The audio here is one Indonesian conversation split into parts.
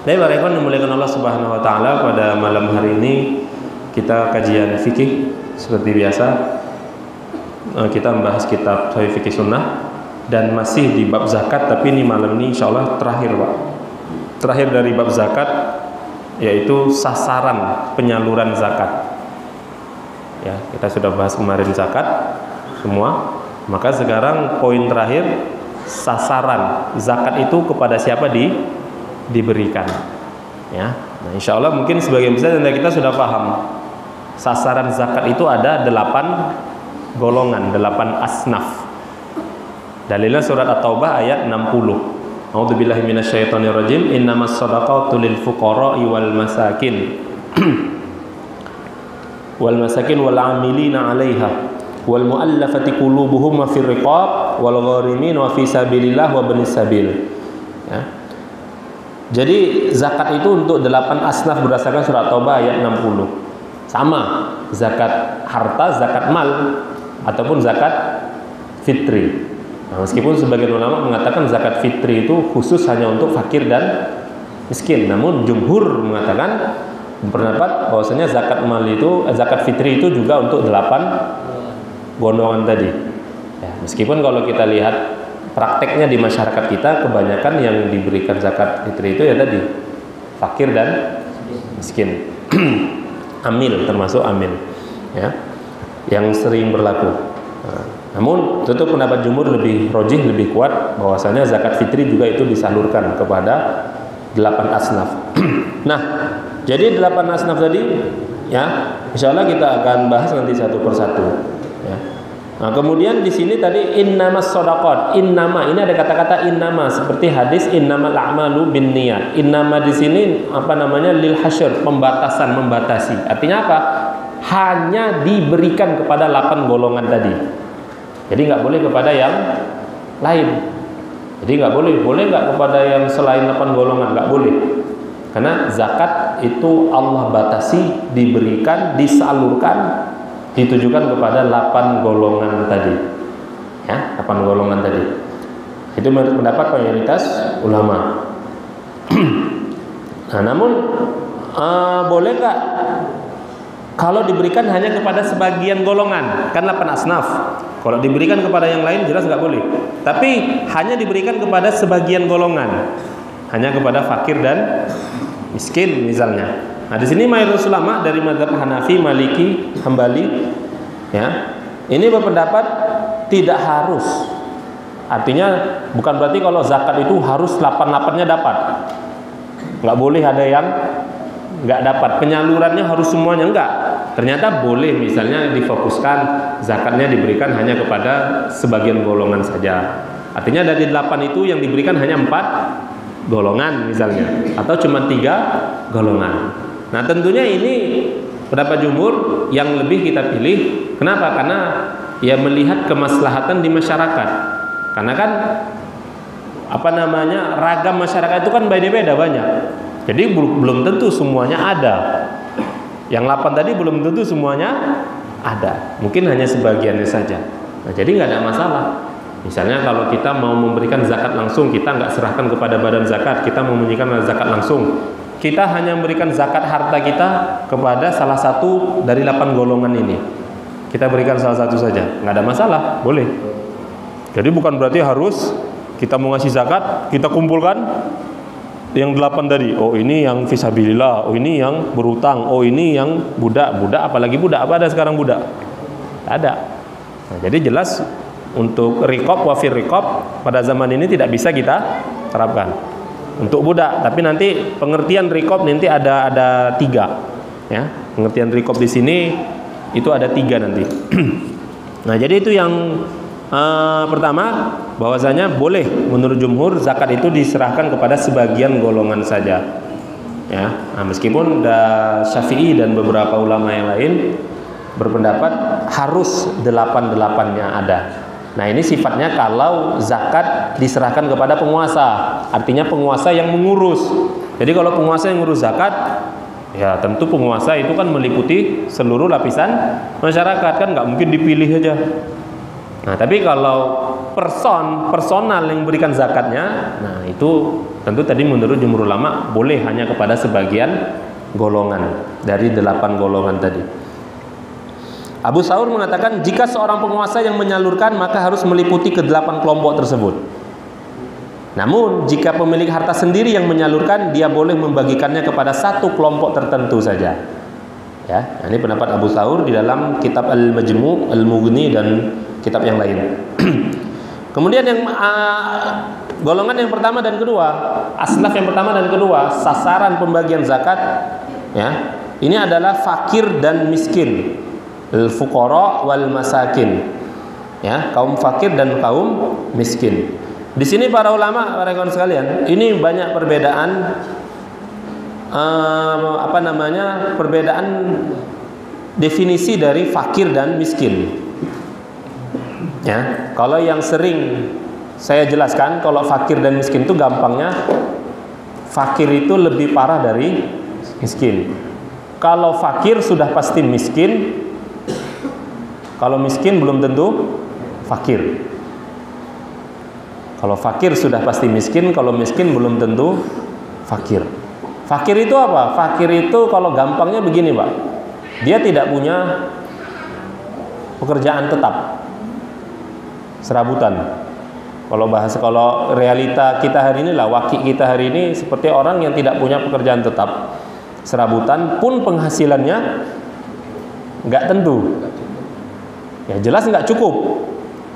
Baik, para ikhwan dimuliakan Allah Subhanahu wa taala, pada malam hari ini kita kajian fikih seperti biasa. Kita membahas kitab Sahih Fikih Sunnah dan masih di bab zakat, tapi ini malam ini insyaallah terakhir, Pak. Terakhir dari bab zakat, yaitu sasaran penyaluran zakat. Ya, kita sudah bahas kemarin zakat semua. Maka sekarang poin terakhir, sasaran zakat itu kepada siapa diberikan. Ya, nah, insya Allah mungkin sebagian besar dari kita sudah paham. Sasaran zakat itu ada 8 golongan, 8 asnaf. Dalilnya surat At-Taubah ayat 60. A'udzubillahi minasyaitonirrajim. Innamas shadaqatu lil fuqara'i wal masakin wal 'amilina 'alaiha wal mu'allafati qulubuhum wa fir riqab wal gharimin wa fi sabilillah wa ibnis sabil. Ya. Jadi zakat itu untuk 8 asnaf berdasarkan surat Taubah ayat 60. Sama, zakat harta, zakat mal, ataupun zakat fitri. Nah, meskipun sebagian ulama mengatakan zakat fitri itu khusus hanya untuk fakir dan miskin, namun jumhur mengatakan berpendapat bahwasanya zakat mal itu, zakat fitri itu juga untuk 8 golongan tadi. Ya, meskipun kalau kita lihat prakteknya di masyarakat kita, kebanyakan yang diberikan zakat fitri itu ya tadi fakir dan miskin. Amil, termasuk amil, ya, yang sering berlaku. Nah, namun tentu pendapat jumhur lebih rojih, lebih kuat bahwasanya zakat fitri juga itu disalurkan kepada 8 asnaf. Nah, jadi 8 asnaf tadi, ya, insyaallah kita akan bahas nanti satu persatu. Ya. Nah, kemudian di sini tadi innamas shadaqat, innama, ini ada kata-kata innama seperti hadis innamal a'malu binniyat. Innama di sini apa namanya, lil hasyr, pembatasan, membatasi. Artinya apa? Hanya diberikan kepada 8 golongan tadi. Jadi nggak boleh kepada yang lain. Jadi nggak boleh nggak kepada yang selain 8 golongan, nggak boleh. Karena zakat itu Allah batasi, diberikan, disalurkan, ditujukan kepada 8 golongan tadi. Ya, 8 golongan tadi. Itu menurut pendapat mayoritas ulama. Nah, namun boleh nggak kalau diberikan hanya kepada sebagian golongan? Kan 8 asnaf. Kalau diberikan kepada yang lain jelas nggak boleh. Tapi hanya diberikan kepada sebagian golongan, hanya kepada fakir dan miskin misalnya. Nah, di sini mayoritas ulama dari mazhab Hanafi, Maliki, Hambali, ya, ini berpendapat tidak harus. Artinya bukan berarti kalau zakat itu harus 8-8-nya dapat. Nggak boleh ada yang nggak dapat. Penyalurannya harus semuanya, enggak. Ternyata boleh misalnya difokuskan zakatnya diberikan hanya kepada sebagian golongan saja. Artinya dari 8 itu yang diberikan hanya 4 golongan misalnya, atau cuma 3 golongan. Nah, tentunya ini pendapat jumhur yang lebih kita pilih. Kenapa? Karena ya melihat kemaslahatan di masyarakat. Karena kan apa namanya, ragam masyarakat itu kan beda-beda banyak. Jadi belum tentu semuanya ada. Yang 8 tadi belum tentu semuanya ada. Mungkin hanya sebagiannya saja. Nah, jadi nggak ada masalah. Misalnya kalau kita mau memberikan zakat langsung, kita nggak serahkan kepada badan zakat, kita mau memberikan zakat langsung. Kita hanya memberikan zakat harta kita kepada salah satu dari 8 golongan ini. Kita berikan salah satu saja, nggak ada masalah, boleh. Jadi bukan berarti harus kita mau ngasih zakat, kita kumpulkan yang 8 tadi. Oh, ini yang fisabilillah, oh ini yang berutang, oh ini yang budak, apalagi budak, apa ada sekarang budak? Ada. Nah, jadi jelas untuk riqab, wafir riqab pada zaman ini tidak bisa kita terapkan untuk budak, tapi nanti pengertian riqab nanti ada 3, ya. Pengertian riqab di sini itu ada 3 nanti. Nah, jadi itu yang pertama, bahwasanya boleh menurut jumhur zakat itu diserahkan kepada sebagian golongan saja. Ya, nah, meskipun Syafi'i dan beberapa ulama yang lain berpendapat harus 8-8-nya ada. Nah, ini sifatnya kalau zakat diserahkan kepada penguasa, artinya penguasa yang mengurus. Jadi kalau penguasa yang ngurus zakat, ya tentu penguasa itu kan meliputi seluruh lapisan masyarakat, kan nggak mungkin dipilih aja. Nah, tapi kalau personal yang berikan zakatnya, nah itu tentu tadi menurut jumhur ulama boleh hanya kepada sebagian golongan dari 8 golongan tadi. Abu Saur mengatakan jika seorang penguasa yang menyalurkan maka harus meliputi ke-8 kelompok tersebut. Namun jika pemilik harta sendiri yang menyalurkan, dia boleh membagikannya kepada satu kelompok tertentu saja. Ya, ini pendapat Abu Saur di dalam kitab Al-Majmu', Al-Mughni dan kitab yang lain. Kemudian yang golongan yang pertama dan kedua, asnaf yang pertama dan kedua, sasaran pembagian zakat, ya, ini adalah fakir dan miskin, al-fuqara wal masakin, ya, kaum fakir dan kaum miskin. Di sini para ulama, para kawan sekalian, ini banyak perbedaan, perbedaan definisi dari fakir dan miskin. Ya, kalau yang sering saya jelaskan, kalau fakir dan miskin itu gampangnya, fakir itu lebih parah dari miskin. Kalau fakir sudah pasti miskin, kalau miskin belum tentu fakir. Kalau fakir sudah pasti miskin, kalau miskin belum tentu fakir. Fakir itu apa? Fakir itu kalau gampangnya begini, Pak. Dia tidak punya pekerjaan tetap. Serabutan. Kalau realita kita hari ini lah, waki kita hari ini seperti orang yang tidak punya pekerjaan tetap. Serabutan pun penghasilannya nggak tentu. Ya jelas nggak cukup.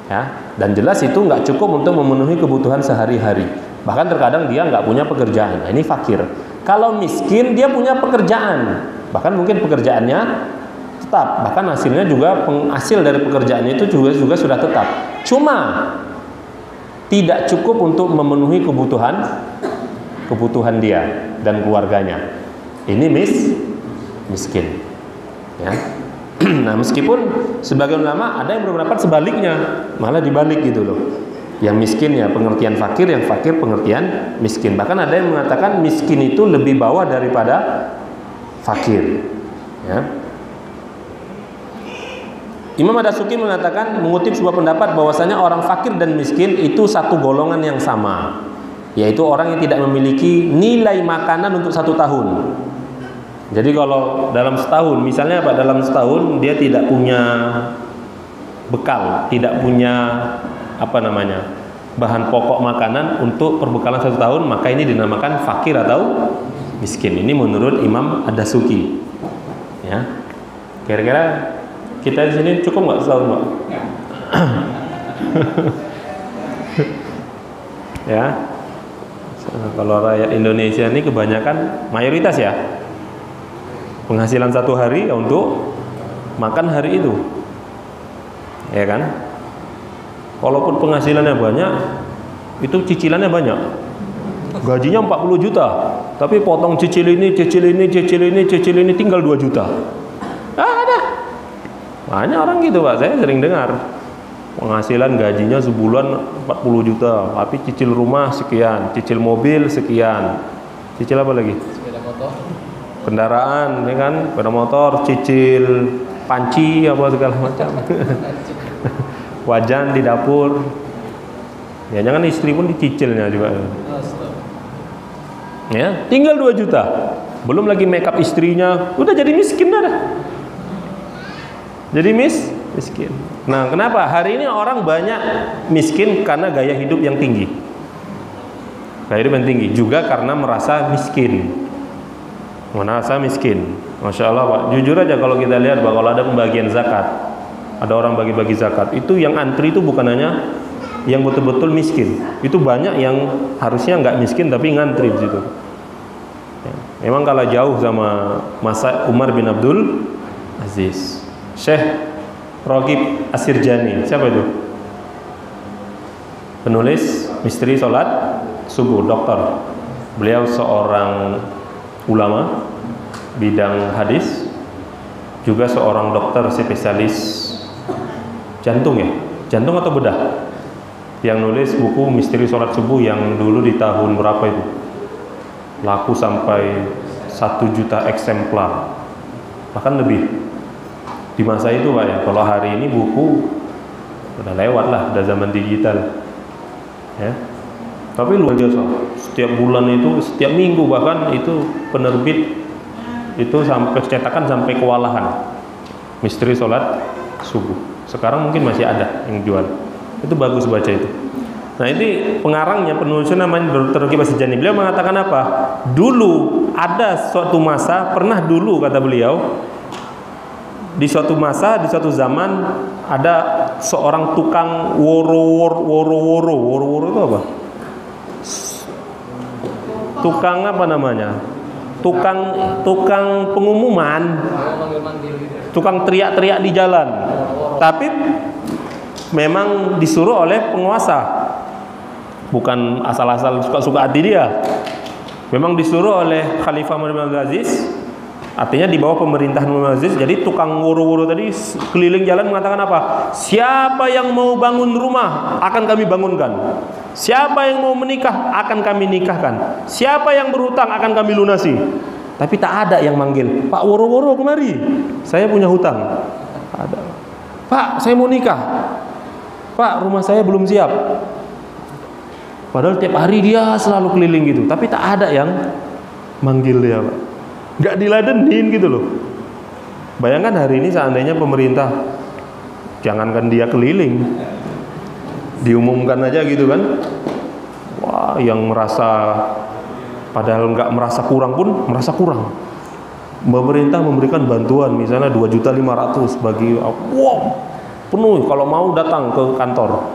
Ya, dan jelas itu nggak cukup untuk memenuhi kebutuhan sehari-hari. Bahkan terkadang dia nggak punya pekerjaan. Nah, ini fakir. Kalau miskin dia punya pekerjaan, bahkan mungkin pekerjaannya tetap, bahkan hasilnya juga penghasil dari pekerjaannya itu juga sudah tetap. Cuma tidak cukup untuk memenuhi kebutuhan dia dan keluarganya. Ini miskin. Ya. Nah, meskipun sebagian ulama ada yang berpendapat sebaliknya, malah dibalik gitu loh. Yang miskin ya pengertian fakir, yang fakir pengertian miskin. Bahkan ada yang mengatakan miskin itu lebih bawah daripada fakir. Ya. Imam Ad-Dasuki mengatakan, mengutip sebuah pendapat bahwasanya orang fakir dan miskin itu satu golongan yang sama, yaitu orang yang tidak memiliki nilai makanan untuk 1 tahun. Jadi kalau dalam setahun, misalnya Pak, dalam setahun dia tidak punya bekal, tidak punya bahan pokok makanan untuk perbekalan 1 tahun, maka ini dinamakan fakir atau miskin. Ini menurut Imam Ad-Dasuki. Ya, kira-kira kita di sini cukup nggak setahun, Pak? Ya, kalau rakyat Indonesia ini kebanyakan mayoritas ya. Penghasilan 1 hari ya untuk makan hari itu, ya kan? Walaupun penghasilannya banyak, itu cicilannya banyak. Gajinya 40 juta, tapi potong cicil ini, tinggal 2 juta. Ada. Banyak orang gitu, Pak. Saya sering dengar. Penghasilan gajinya sebulan 40 juta, tapi cicil rumah sekian, cicil mobil sekian. Cicil apa lagi? Sepeda motor. Kendaraan, ya kan, sepeda motor, cicil panci apa segala macam. Wajan di dapur. Ya jangan istri pun dicicilnya juga. Ya, tinggal 2 juta. Belum lagi make up istrinya, udah jadi miskin dah. Jadi miskin. Nah, kenapa? Hari ini orang banyak miskin karena gaya hidup yang tinggi. Gaya hidup yang tinggi juga karena merasa miskin. Masya Allah, Pak. Jujur aja kalau kita lihat, Pak, kalau ada pembagian zakat, ada orang bagi-bagi zakat, itu yang antri itu bukan hanya yang betul-betul miskin. Itu banyak yang harusnya nggak miskin tapi ngantri di situ. Ya. Memang kalau jauh sama masa Umar bin Abdul Aziz. Syekh Ragib Asirjani, siapa itu? Penulis Misteri Salat Subuh, dokter. Beliau seorang ulama bidang hadis, juga seorang dokter spesialis jantung ya, jantung atau bedah, yang nulis buku Misteri Salat Subuh yang dulu di tahun berapa itu laku sampai 1 juta eksemplar, bahkan lebih di masa itu, Pak ya. Kalau hari ini buku Udah lewat lah, udah zaman digital. Ya. Tapi luar biasa. Setiap bulan itu, setiap minggu bahkan itu penerbit itu sampai cetakan sampai kewalahan. Misteri sholat subuh. Sekarang mungkin masih ada yang jual. Itu bagus baca itu. Nah, ini pengarangnya, penulisnya namanya Dr. Raqib As-Sijani. Beliau mengatakan apa? Dulu ada suatu masa, pernah dulu kata beliau, di suatu masa, di suatu zaman ada seorang tukang woro-woro itu apa? Tukang apa namanya? Tukang pengumuman, tukang teriak-teriak di jalan. Tapi memang disuruh oleh penguasa. Bukan asal-asal suka-suka hati dia. Memang disuruh oleh Khalifah Umar bin Abdul Aziz. Artinya di bawah pemerintahan Umar bin Abdul Aziz. Jadi tukang woro-woro tadi keliling jalan mengatakan apa? Siapa yang mau bangun rumah akan kami bangunkan. Siapa yang mau menikah akan kami nikahkan. Siapa yang berhutang akan kami lunasi. Tapi tak ada yang manggil, Pak woro-woro kemari, saya punya hutang. Ada. Pak, saya mau nikah. Pak, rumah saya belum siap. Padahal tiap hari dia selalu keliling gitu, tapi tak ada yang manggil dia, Pak. Nggak diladenin gitu loh. Bayangkan hari ini seandainya pemerintah, jangankan dia keliling, diumumkan aja gitu kan. Wah, yang merasa padahal nggak merasa kurang pun merasa kurang. Pemerintah memberikan bantuan misalnya 2.500.000 bagi, wow, penuh kalau mau datang ke kantor.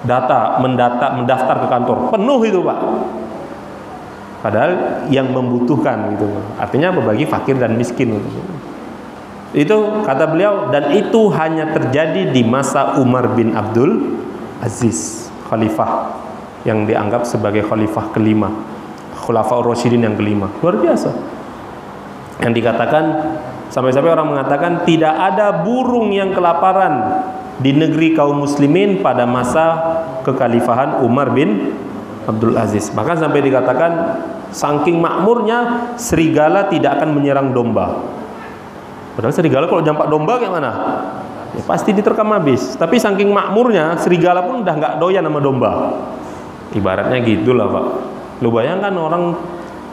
Mendaftar ke kantor, penuh itu Pak. Padahal yang membutuhkan gitu. Artinya bagi fakir dan miskin. Itu kata beliau, dan itu hanya terjadi di masa Umar bin Abdul Aziz, khalifah yang dianggap sebagai khalifah kelima, Khulafaur Rasyidin yang kelima. Luar biasa. Yang dikatakan, sampai-sampai orang mengatakan tidak ada burung yang kelaparan di negeri kaum muslimin pada masa kekhalifahan Umar bin Abdul Aziz. Bahkan sampai dikatakan saking makmurnya serigala tidak akan menyerang domba. Padahal serigala kalau jampak domba kayak mana? Ya, pasti diterkam habis. Tapi saking makmurnya serigala pun udah nggak doyan sama domba. Ibaratnya gitulah Pak. Lu bayangkan orang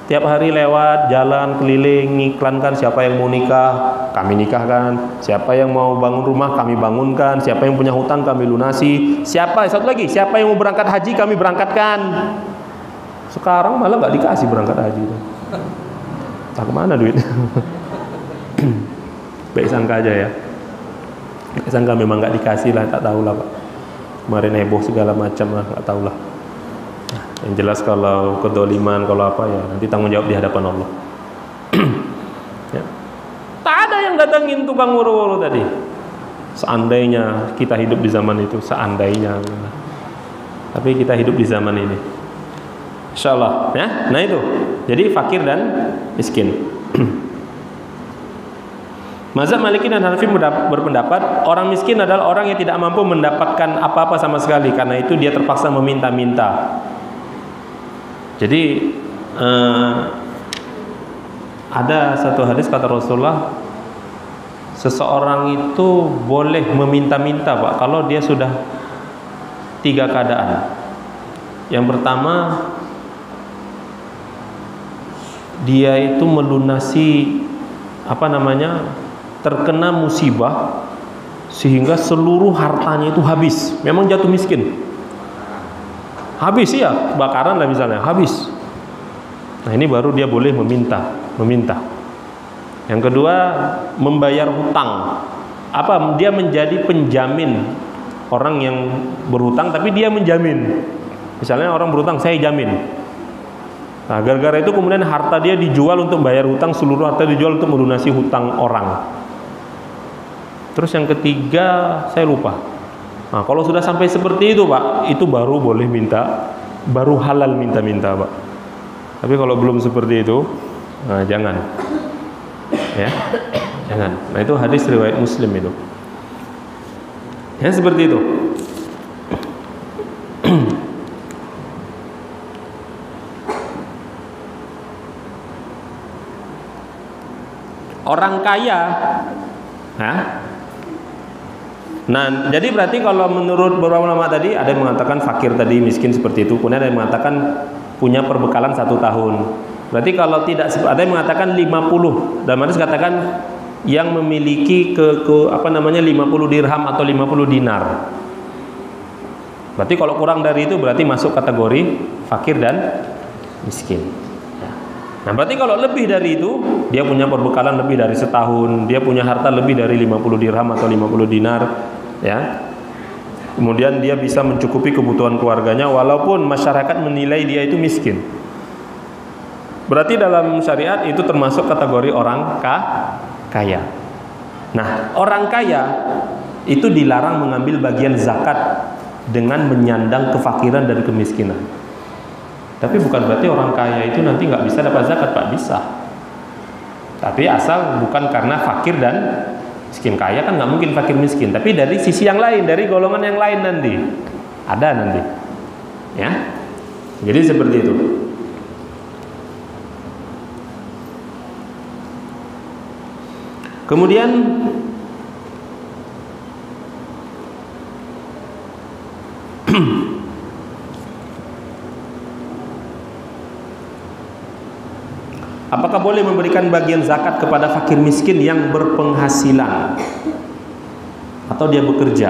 tiap hari lewat jalan keliling ngiklankan, siapa yang mau nikah kami nikahkan, siapa yang mau bangun rumah kami bangunkan, siapa yang punya hutang kami lunasi, siapa satu lagi, siapa yang mau berangkat haji kami berangkatkan. Sekarang malah nggak dikasih berangkat haji. Tak kemana duit? Baik sangka aja ya. Baik sangka memang nggak dikasih lah, tak tahu lah Pak. Kemarin heboh segala macam lah, nggak tahu lah. Yang jelas kalau kedoliman, kalau apa ya nanti tanggung jawab di hadapan Allah. Ya. Tak ada yang datangin tukang woro-woro tadi. Seandainya kita hidup di zaman itu, seandainya. Tapi kita hidup di zaman ini. Insyaallah, ya. Nah itu. Jadi fakir dan miskin. Mazhab Maliki dan Hanafi berpendapat orang miskin adalah orang yang tidak mampu mendapatkan apa-apa sama sekali, karena itu dia terpaksa meminta-minta. Jadi ada satu hadis kata Rasulullah, seseorang itu boleh meminta-minta Pak kalau dia sudah 3 keadaan. Yang pertama, dia itu melunasi terkena musibah sehingga seluruh hartanya itu habis, memang jatuh miskin. Habis ya, kebakaran lah misalnya, habis. Nah ini baru dia boleh meminta. Yang kedua, membayar hutang. Dia menjadi penjamin orang yang berhutang, tapi dia menjamin. Misalnya orang berhutang, saya jamin. Nah gara-gara itu kemudian harta dia dijual untuk bayar hutang, seluruh harta dijual untuk melunasi hutang orang. Terus yang ketiga, saya lupa. Nah, kalau sudah sampai seperti itu Pak, itu baru boleh minta, baru halal minta-minta Pak. Tapi kalau belum seperti itu, nah jangan. Ya, jangan. Nah itu hadis riwayat Muslim itu. Ya seperti itu. Orang kaya, Nah, jadi berarti kalau menurut beberapa ulama tadi, ada yang mengatakan fakir tadi, miskin seperti itu, kemudian ada yang mengatakan punya perbekalan 1 tahun. Berarti kalau tidak, ada yang mengatakan 50, dan mana katakan yang memiliki 50 dirham atau 50 dinar. Berarti kalau kurang dari itu berarti masuk kategori fakir dan miskin. Nah, berarti kalau lebih dari itu, dia punya perbekalan lebih dari setahun, dia punya harta lebih dari 50 dirham atau 50 dinar, ya. Kemudian dia bisa mencukupi kebutuhan keluarganya walaupun masyarakat menilai dia itu miskin. Berarti dalam syariat itu termasuk kategori orang kaya. Nah, orang kaya itu dilarang mengambil bagian zakat dengan menyandang kefakiran dan kemiskinan. Tapi bukan berarti orang kaya itu nanti nggak bisa dapat zakat, Pak, bisa. Tapi asal bukan karena fakir dan miskin. Kaya kan nggak mungkin fakir miskin. Tapi dari sisi yang lain, dari golongan yang lain nanti ada nanti, ya. Jadi seperti itu. Kemudian apakah boleh memberikan bagian zakat kepada fakir miskin yang berpenghasilan atau dia bekerja?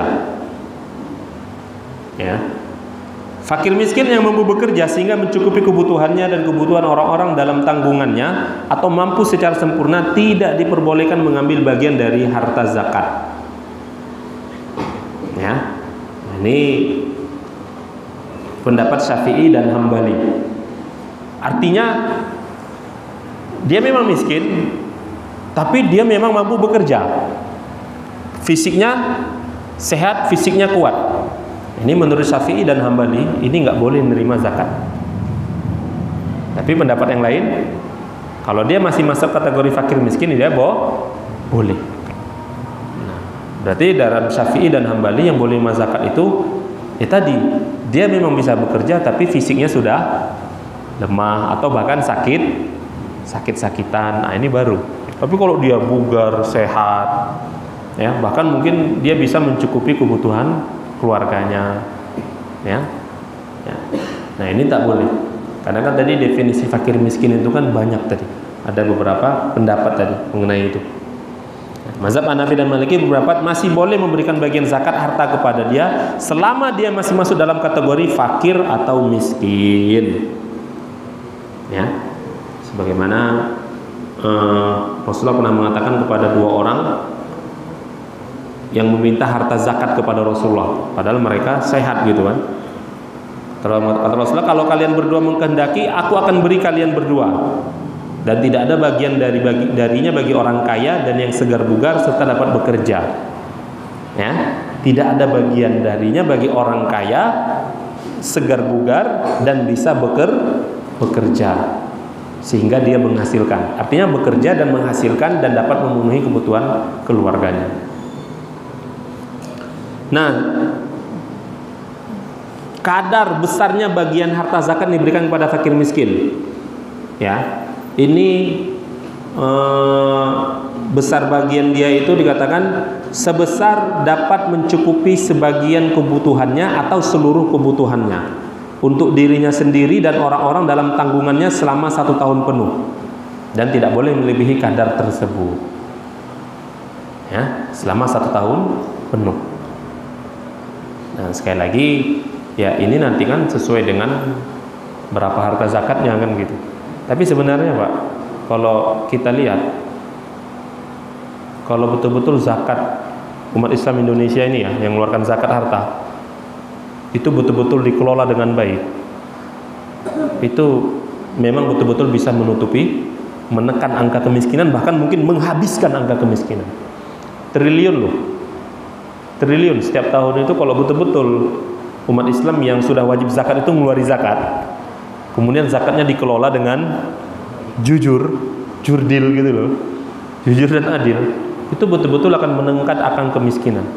Ya. Fakir miskin yang mampu bekerja sehingga mencukupi kebutuhannya dan kebutuhan orang-orang dalam tanggungannya atau mampu secara sempurna tidak diperbolehkan mengambil bagian dari harta zakat. Ya. Ini pendapat Syafi'i dan Hambali. Artinya dia memang miskin, tapi dia memang mampu bekerja. Fisiknya sehat, fisiknya kuat. Ini menurut Syafi'i dan Hambali, ini nggak boleh menerima zakat. Tapi pendapat yang lain, kalau dia masih masuk kategori fakir miskin, dia boleh. Nah, berarti dalam Syafi'i dan Hambali yang boleh menerima zakat itu, ya tadi, dia memang bisa bekerja, tapi fisiknya sudah lemah atau bahkan sakit-sakitan. Nah, ini baru. Tapi kalau dia bugar, sehat, ya, bahkan mungkin dia bisa mencukupi kebutuhan keluarganya, ya. Nah, ini tak boleh. Karena kan tadi definisi fakir miskin itu kan banyak tadi. Ada beberapa pendapat tadi mengenai itu. Mazhab Hanafi dan Maliki beberapa masih boleh memberikan bagian zakat harta kepada dia selama dia masih masuk dalam kategori fakir atau miskin. Ya. Sebagaimana Rasulullah pernah mengatakan kepada 2 orang yang meminta harta zakat kepada Rasulullah, padahal mereka sehat gitu kan. Kata Rasulullah, kalau kalian berdua mengkehendaki, aku akan beri kalian berdua, dan tidak ada bagian darinya bagi orang kaya dan yang segar bugar serta dapat bekerja. Ya, tidak ada bagian darinya bagi orang kaya, segar bugar dan bisa bekerja sehingga dia menghasilkan. Artinya bekerja dan menghasilkan dan dapat memenuhi kebutuhan keluarganya. Nah, kadar besarnya bagian harta zakat diberikan kepada fakir miskin. Ya, ini besar bagian dia itu dikatakan sebesar dapat mencukupi sebagian kebutuhannya atau seluruh kebutuhannya untuk dirinya sendiri dan orang-orang dalam tanggungannya selama 1 tahun penuh, dan tidak boleh melebihi kadar tersebut. Ya, selama 1 tahun penuh. Nah, sekali lagi, ya ini nanti kan sesuai dengan berapa harta zakatnya kan gitu. Tapi sebenarnya Pak, kalau kita lihat, kalau betul-betul zakat umat Islam Indonesia ini ya, yang mengeluarkan zakat harta, itu betul-betul dikelola dengan baik, itu memang betul-betul bisa menutupi, menekan angka kemiskinan, bahkan mungkin menghabiskan angka kemiskinan. Triliun loh. Triliun setiap tahun itu kalau betul-betul umat Islam yang sudah wajib zakat itu mengeluarkan zakat, kemudian zakatnya dikelola dengan jurdil gitu loh, jujur dan adil, itu betul-betul akan meningkat angka kemiskinan.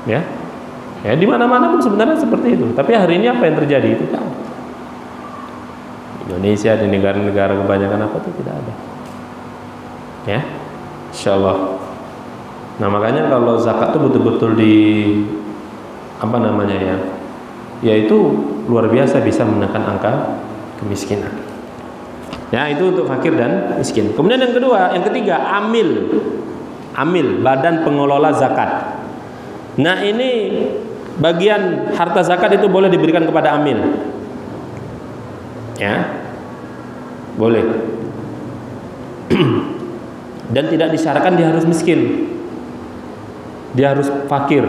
Ya, di mana-mana pun sebenarnya seperti itu. Tapi hari ini apa yang terjadi itu kan? Indonesia, di negara-negara kebanyakan apa itu tidak ada. Ya, insyaallah. Nah makanya kalau zakat itu betul-betul di apa namanya ya, yaitu luar biasa bisa menekan angka kemiskinan. Ya itu untuk fakir dan miskin. Kemudian yang kedua, yang ketiga, amil, badan pengelola zakat. Nah ini bagian harta zakat itu boleh diberikan kepada amil, ya boleh. Dan tidak disyaratkan dia harus miskin, dia harus fakir.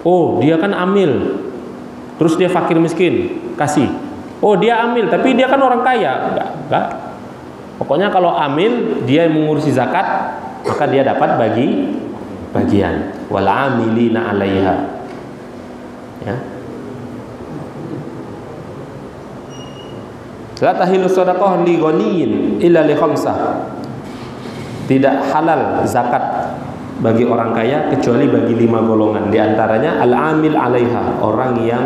Oh dia kan amil, terus dia fakir miskin, kasih. Oh dia amil, tapi dia kan orang kaya, enggak. Pokoknya kalau amil, dia yang mengurusi zakat, maka dia dapat bagian. Wal amilina 'alaiha. Ya. La tahilu shadaqah li ghaniyin illa li khamsah. Tidak halal zakat bagi orang kaya kecuali bagi 5 golongan. Di antaranya al-amil 'alaiha, orang yang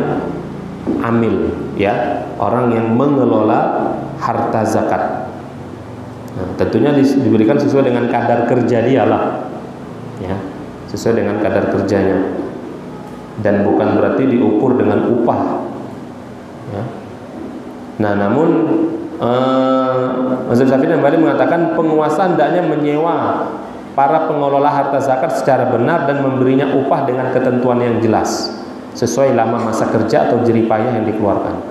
amil, ya, orang yang mengelola harta zakat. Nah, tentunya diberikan sesuai dengan kadar kerja dia lah, ya, sesuai dengan kadar kerjanya, dan bukan berarti diukur dengan upah, ya. Nah, namun Mazhab Syafi'i kembali mengatakan penguasa hendaknya menyewa para pengelola harta zakat secara benar dan memberinya upah dengan ketentuan yang jelas sesuai lama masa kerja atau jerih payah yang dikeluarkan.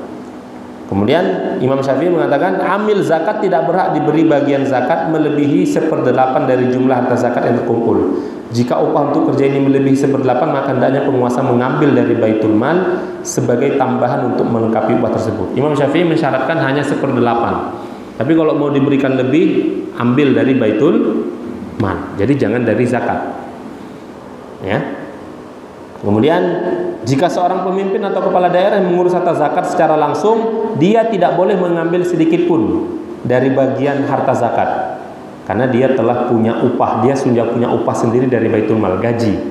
Kemudian Imam Syafi'i mengatakan amil zakat tidak berhak diberi bagian zakat melebihi 1/8 dari jumlah harta zakat yang terkumpul. Jika upah untuk kerja ini melebihi 1/8, maka hendaknya penguasa mengambil dari baitul mal sebagai tambahan untuk melengkapi upah tersebut. Imam Syafi'i mensyaratkan hanya 1/8. Tapi kalau mau diberikan lebih, ambil dari baitul mal. Jadi jangan dari zakat. Ya. Kemudian jika seorang pemimpin atau kepala daerah yang mengurus harta zakat secara langsung, dia tidak boleh mengambil sedikit pun dari bagian harta zakat, karena dia telah punya upah, dia sudah punya upah sendiri dari baitul mal, gaji.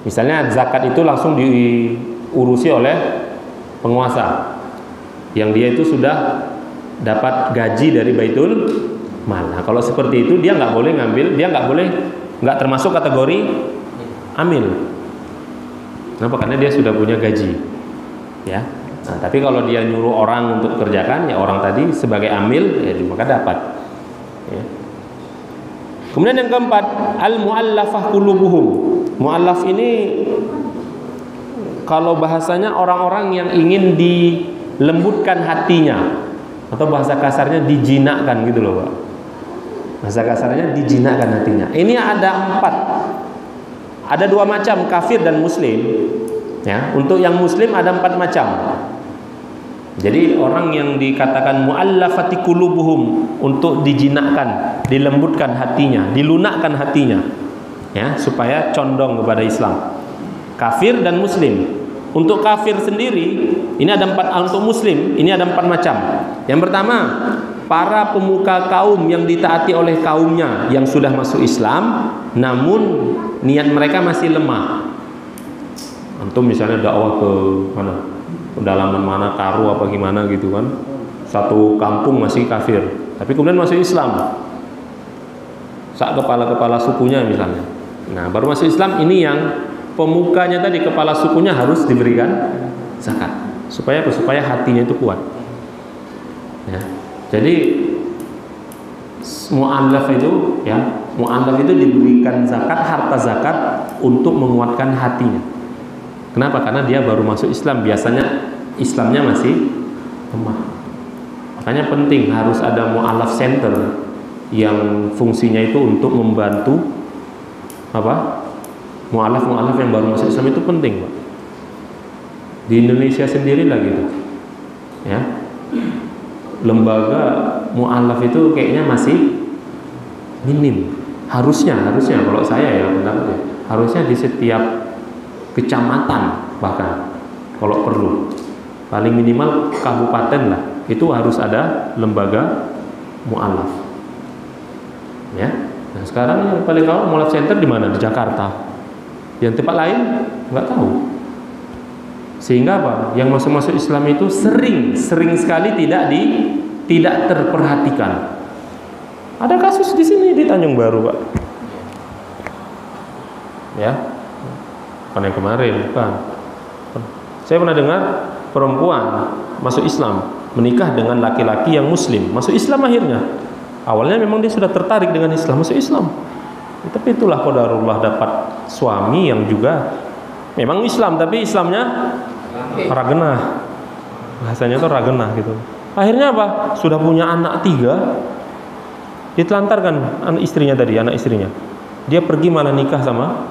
Misalnya zakat itu langsung diurusi oleh penguasa, yang dia itu sudah dapat gaji dari baitul mal. Nah, kalau seperti itu dia nggak boleh ngambil, dia nggak termasuk kategori amil. Kenapa? Karena dia sudah punya gaji, ya. Nah, tapi kalau dia nyuruh orang untuk kerjakan, ya orang tadi sebagai amil, ya maka dapat. Ya. Kemudian yang keempat, al-mu'allafah qulubuhum. Mu'allaf ini kalau bahasanya orang-orang yang ingin dilembutkan hatinya, atau bahasa kasarnya dijinakkan gitu loh, Pak. Bahasa kasarnya dijinakkan hatinya. Ini ada 4. Ada 2 macam, kafir dan muslim. Ya, untuk yang muslim ada 4 macam. Jadi orang yang dikatakan mu'allafati qulubuhum, untuk dijinakkan, dilembutkan hatinya, dilunakkan hatinya, ya, supaya condong kepada Islam. Kafir dan muslim. Untuk kafir sendiri ini ada 4, untuk muslim ini ada 4 macam. Yang pertama, para pemuka kaum yang ditaati oleh kaumnya yang sudah masuk Islam, namun niat mereka masih lemah. Antum misalnya dakwah ke mana, pedalaman mana, Karo apa gimana gitu kan, satu kampung masih kafir, tapi kemudian masuk Islam, sak kepala sukunya misalnya. Nah baru masuk Islam, ini yang pemukanya tadi, kepala sukunya harus diberikan zakat. Supaya apa? Supaya hatinya itu kuat, ya. Jadi mu'allaf itu, ya, mu'allaf itu diberikan zakat, harta zakat untuk menguatkan hatinya. Kenapa? Karena dia baru masuk Islam, biasanya Islamnya masih lemah. Makanya penting harus ada mu'allaf center yang fungsinya itu untuk membantu apa? Mu'allaf yang baru masuk Islam itu penting, Pak. Di Indonesia sendiri lah gitu, ya. Lembaga mu'allaf itu kayaknya masih minim. Harusnya kalau saya ya pendapatnya, harusnya di setiap kecamatan, bahkan kalau perlu paling minimal kabupaten lah, itu harus ada lembaga mu'allaf, ya. Nah sekarang yang paling awal mu'allaf center di mana? Di Jakarta. Yang tempat lain nggak tahu. Sehingga apa? Yang masuk Islam itu sering sekali tidak terperhatikan. Ada kasus di sini di Tanjung Baru, Pak. Ya, bukan yang kemarin, bukan. Saya pernah dengar perempuan masuk Islam, menikah dengan laki-laki yang muslim, masuk Islam akhirnya. Awalnya memang dia sudah tertarik dengan Islam, masuk Islam. Tapi itulah qadarullah, dapat suami yang juga memang Islam, tapi Islamnya ragenah. Bahasanya itu ragenah gitu. Akhirnya apa? Sudah punya anak 3, ditelantarkan anak istrinya. Dia pergi malah nikah sama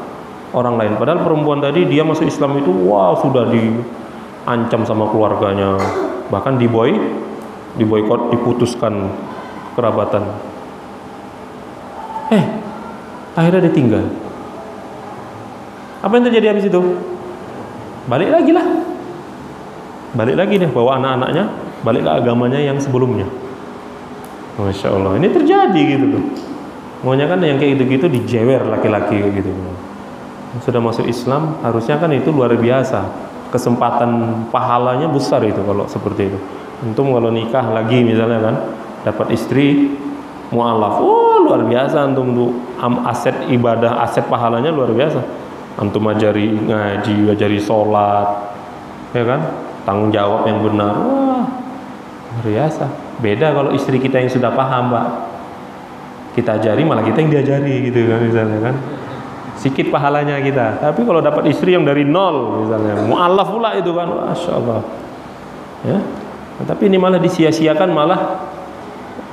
orang lain. Padahal perempuan tadi dia masuk Islam itu, wow, sudah diancam sama keluarganya, bahkan diboikot, diputuskan kerabatan. Akhirnya ditinggal. Apa yang terjadi habis itu? Balik lagi deh, bawa anak-anaknya balik ke agamanya yang sebelumnya. Masya Allah, ini terjadi gitu loh. Maunya kan yang kayak gitu-gitu dijewer laki-laki kayak gitu. Sudah masuk Islam, harusnya kan itu luar biasa. Kesempatan pahalanya besar itu kalau seperti itu. Antum kalau nikah lagi misalnya kan, dapat istri mu'alaf, luar biasa antum tuh, aset ibadah, aset pahalanya luar biasa. Antum ajari ngaji, ajari sholat, ya kan, tanggung jawab yang benar, wah luar biasa. Beda kalau istri kita yang sudah paham, Pak, kita ajari malah kita yang diajari gitu kan, misalnya kan, sikit pahalanya kita. Tapi kalau dapat istri yang dari nol misalnya, mu'alaf pula itu kan, masya Allah ya. Tapi ini malah disia-siakan, malah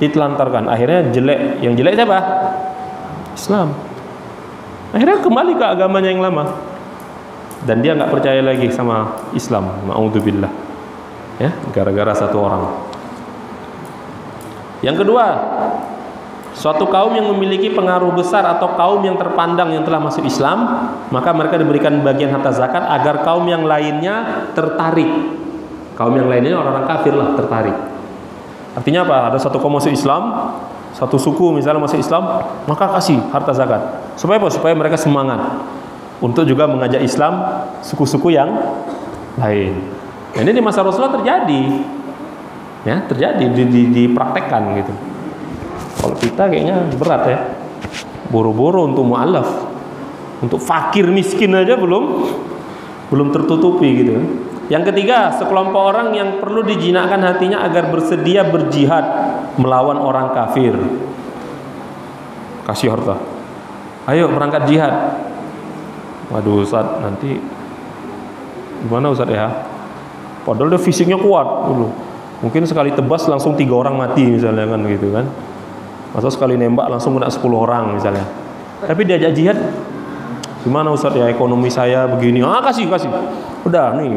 ditelantarkan. Akhirnya jelek. Yang jelek siapa? Islam. Akhirnya kembali ke agamanya yang lama, dan dia nggak percaya lagi sama Islam. Ma'udzubillah ya, gara-gara satu orang. Yang kedua, suatu kaum yang memiliki pengaruh besar atau kaum yang terpandang yang telah masuk Islam, maka mereka diberikan bagian harta zakat agar kaum yang lainnya tertarik. Kaum yang lainnya orang-orang kafir lah tertarik. Artinya apa? Ada satu kaum masuk Islam, satu suku misalnya masuk Islam, maka kasih harta zakat. Supaya apa? Supaya mereka semangat untuk juga mengajak Islam suku-suku yang lain. Nah, ini di masa Rasulullah terjadi, ya, dipraktekkan gitu. Kalau kita kayaknya berat ya, boro-boro untuk mu'alaf, untuk fakir miskin aja belum tertutupi gitu. Yang ketiga, sekelompok orang yang perlu dijinakkan hatinya agar bersedia berjihad melawan orang kafir. Kasih harta, ayo berangkat jihad. Waduh Ustaz, nanti gimana Ustaz ya? Padahal dia fisiknya kuat dulu. Mungkin sekali tebas langsung 3 orang mati misalnya kan gitu kan. Atau sekali nembak langsung kena 10 orang misalnya. Tapi diajak jihad, gimana Ustaz ya, ekonomi saya begini. Kasih. Udah nih,